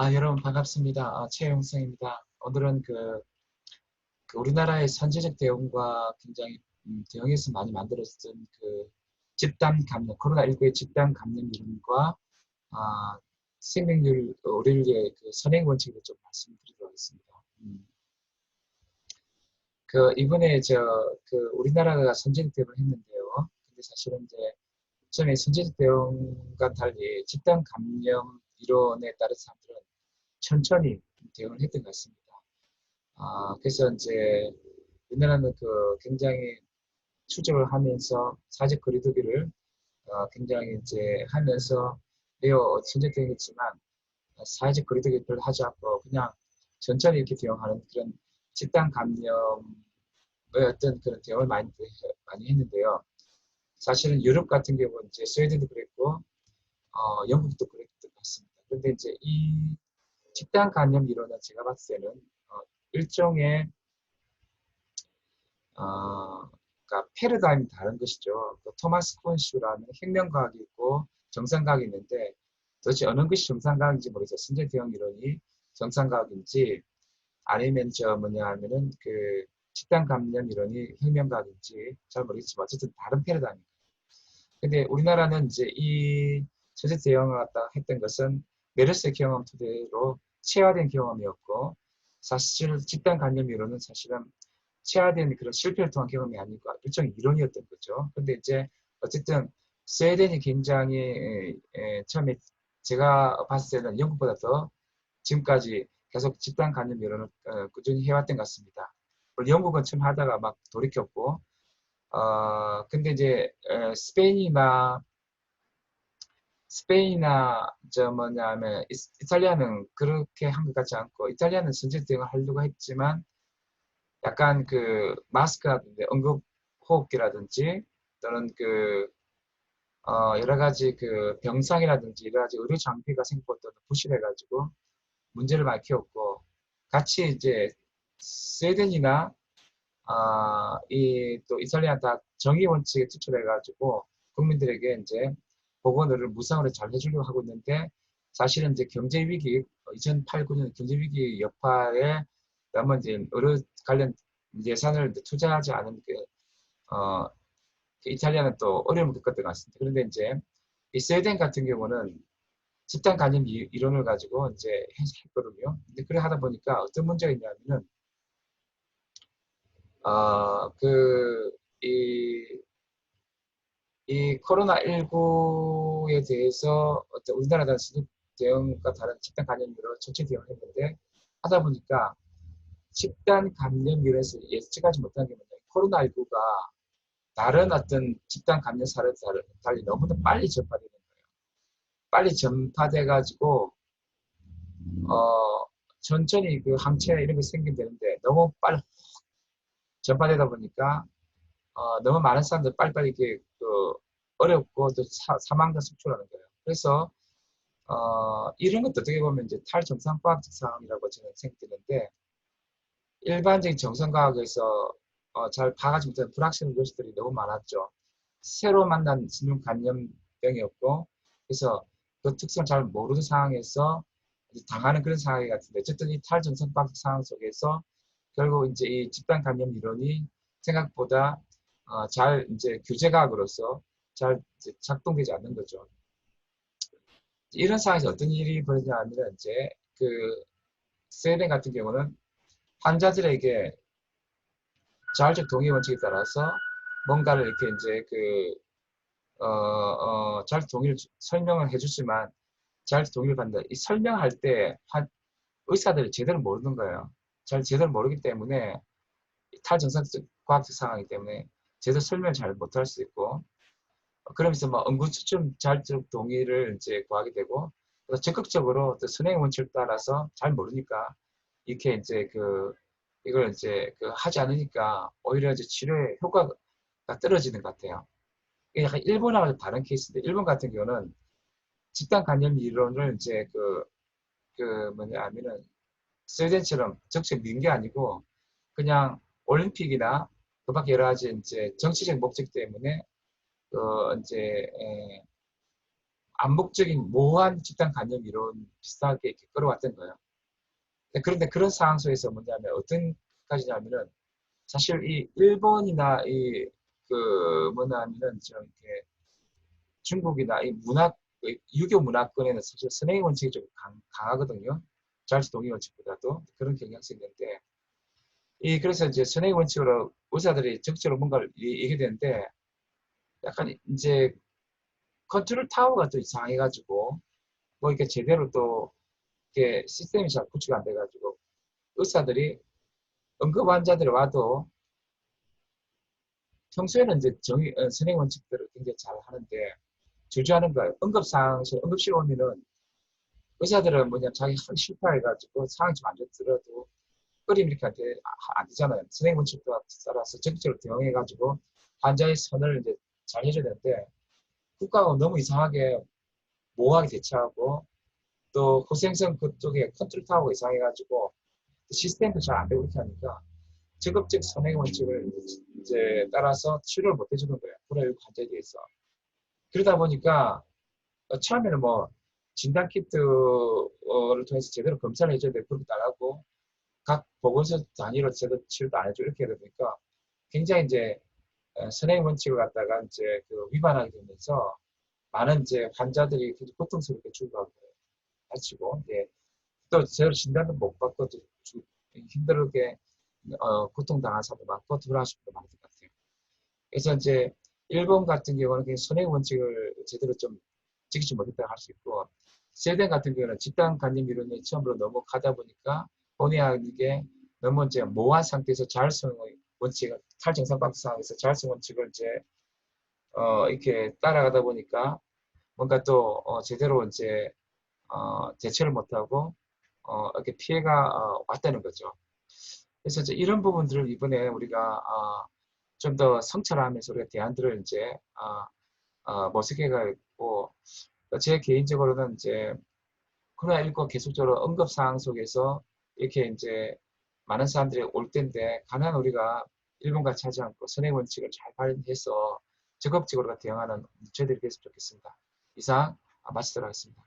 여러분 반갑습니다. 최영성입니다. 오늘은 그 우리나라의 선제적 대응과 굉장히 대응에서 많이 만들어진 그 집단 감염, 코로나19의 집단 감염 이론과 생명률 의료의 그 선행 원칙을 좀 말씀드리도록 하겠습니다. 이번에 우리나라가 선제적 대응을 했는데요. 근데 사실은 이제 처음에 선제적 대응과 달리 집단 감염 이론에 따른 사람들은 천천히 대응을 했던 것 같습니다. 그래서 이제 우리나라는 굉장히 추적을 하면서 사회적 거리두기를 굉장히 이제 하면서 매우 선제적이었지만 사회적 거리두기를 하지 않고 그냥 천천히 이렇게 대응하는 그런 집단 감염의 어떤 그런 대응을 많이 했는데요. 사실은 유럽 같은 경우는 이제 스웨덴도 그랬고 영국도 그랬던 것 같습니다. 그런데 이제 이 집단 감염 이론은 제가 봤을 때는 일종의 그러니까 패러다임이 다른 것이죠. 토마스 콘슈라는 혁명과학이 있고 정상과학이 있는데 도대체 어느 것이 정상과학인지 모르겠어요. 선제 대응 이론이 정상과학인지 아니면 뭐냐 하면은 집단 감염 이론이 혁명과학인지 잘 모르겠지만 어쨌든 다른 패러다임입니다. 근데 우리나라는 이제 이 선제 대응을 갖다 했던 것은 메르스 경험 토대로 체화된 경험이었고 사실 집단 감염 이론은 사실은 체화된 그런 실패를 통한 경험이 아니고 일종의 이론이었던 거죠. 근데 이제 어쨌든 스웨덴이 굉장히 처음에 제가 봤을 때는 영국보다 더 지금까지 계속 집단 감염 이론을 꾸준히 해왔던 것 같습니다. 물론 영국은 처음 하다가 막 돌이켰고 근데 이제 스페인이나 저 뭐냐면 이탈리아는 그렇게 한 것 같지 않고 이탈리아는 선제 대응을 하려고 했지만 약간 마스크라든지 응급호흡기라든지 또는 여러 가지 병상이라든지 여러 가지 의료 장비가 생각보다 부실해가지고 문제를 많이 키웠고 같이 이제 스웨덴이나 이 또 이탈리아 다 정의 원칙에 투철해가지고 국민들에게 이제 보건을 무상으로 잘 해주려고 하고 있는데 사실은 이제 경제 위기 2008, 9년 경제 위기 여파에 너무 이제 의료 관련 예산을 투자하지 않은 어, 이탈리아는 또 어려움을 겪었던 것 같습니다. 그런데 이제 이 스웨덴 같은 경우는 집단 감염 이론을 가지고 이제 했거든요. 근데 그래 하다 보니까 어떤 문제가 있냐면은 어, 그, 이, 이 코로나19에 대해서 어떤 우리나라 수습 대응과 다른 집단 감염으로 전체 대응을 했는데 하다 보니까 집단 감염률에서 예측하지 못한 게 뭐냐. 코로나19가 다른 어떤 집단 감염 사례와 달리 너무나 빨리 전파되는 거예요. 빨리 전파돼가지고, 어, 천천히 항체 이런 게 생기면 되는데 너무 빨리 전파되다 보니까 너무 많은 사람들 빨리빨리 이렇게 어렵고 또 사망자 속출하는 거예요. 그래서 이런 것도 어떻게 보면 이제 탈정상과학적 상황이라고 저는 생각되는데 일반적인 정상과학에서 잘 파악하지 못한 불확실한 것들이 너무 많았죠. 새로 만난 신종 감염병이었고 그래서 그 특성을 잘 모르는 상황에서 당하는 그런 상황이 같은데 어쨌든 이 탈정상과학적 상황 속에서 결국 이제 이 집단 감염 이론이 생각보다 잘 이제 규제과학으로서 잘 이제 작동되지 않는 거죠. 이런 상황에서 어떤 일이 벌어지냐면 이제 스웨덴 같은 경우는 환자들에게 자율적 동의 원칙에 따라서 뭔가를 이렇게 이제 자율적 동의를 설명을 해주지만 자율적 동의를 받는다. 이 설명할 때 의사들이 제대로 모르는 거예요. 잘 제대로 모르기 때문에 탈정상적 과학적 상황이기 때문에 제대로 설명을 잘 못할 수 있고 그러면서 뭐 응급추천 자율적 동의를 이제 구하게 되고 적극적으로 또 선행 원칙을 따라서 잘 모르니까 이렇게 이제 이걸 이제 하지 않으니까 오히려 이제 치료의 효과가 떨어지는 것 같아요. 이게 약간 일본하고 다른 케이스인데 일본 같은 경우는 집단 감염 이론을 이제 뭐냐 하면은 스웨덴처럼 적극 민 게 아니고 그냥 올림픽이나 그밖에 여러 가지 이제 정치적 목적 때문에 이제 암묵적인 모호한 집단 감염 이론 비슷하게 이렇게 끌어왔던 거예요. 그런데 그런 상황 속에서 뭐냐면 어떤 까지냐면은 사실 이 일본이나 이 그 뭐냐면은 좀 이렇게 중국이나 이 문학 유교 문화권에는 사실 선행의 원칙이 좀 강하거든요. 잘시 동의 원칙보다도 그런 경향성이 있는데 이 그래서 이제 선행의 원칙으로 의사들이 적극적으로 뭔가를 얘기해야 되는데 약간 이제 컨트롤 타워가 또 이상해가지고 뭐 이렇게 제대로 또 이렇게 시스템이 잘 구축 안 돼가지고 의사들이 응급 환자들이 와도 평소에는 이제 선행 원칙들을 굉장히 잘 하는데 주저하는 거예요. 응급실 오면은 의사들은 뭐냐 자기 하기 싫다 해가지고 상황이 좀 안 좋더라도 끓임 이렇게 안 되잖아요. 선행 원칙에 따라서 적극적으로 대응해가지고 환자의 선을 이제 잘 해줘야 되는데 국가가 너무 이상하게 모호하게 대처하고 또 호생성 그쪽에 컨트롤 타워가 이상해가지고 시스템도 잘 안 되고 이렇게 하니까 적극적 선행 원칙을 이제 따라서 치료를 못 해주는 거예요. 코로나19 환자에 대해서. 그러다 보니까 처음에는 뭐 진단 키트를 통해서 제대로 검사를 해줘야 되고 그렇게 나가고 각 보건소 단위로 제대로 치료도 안 해주고 이렇게 하다 보니까 굉장히 이제 선행 원칙을 갖다가 이제 그 위반하게 되면서 많은 이제 환자들이 굉장히 고통스럽게 죽어가고 다치고 예. 또 제대로 진단도 못 받고 힘들게 고통당한 사람도 많고 불안하신 분도 많을 것 같아요. 그래서 이제 일본 같은 경우는 그냥 선행 원칙을 제대로 좀 지키지 못했다고 할 수 있고 스웨덴 같은 경우는 집단 감염 이론이 처음으로 너무 가다 보니까 본의 아니게 너무 이제 모호한 상태에서 자율성의 원칙을 탈정상방 상황에서 자율성 원칙을 이제 이렇게 따라가다 보니까 뭔가 또 제대로 이제 대처를 못하고 이렇게 피해가 왔다는 거죠. 그래서 이제 이런 부분들을 이번에 우리가 좀 더 성찰하면서 우리가 대안들을 이제 모색해가 있고 제 개인적으로는 이제 코로나19 계속적으로 응급 상황 속에서 이렇게 이제 많은 사람들이 올 텐데 가난 우리가 일본같이 하지 않고 선행 원칙을 잘 발휘해서 적극적으로 대응하는 저희들이 됐으면 좋겠습니다. 이상 마치도록 하겠습니다.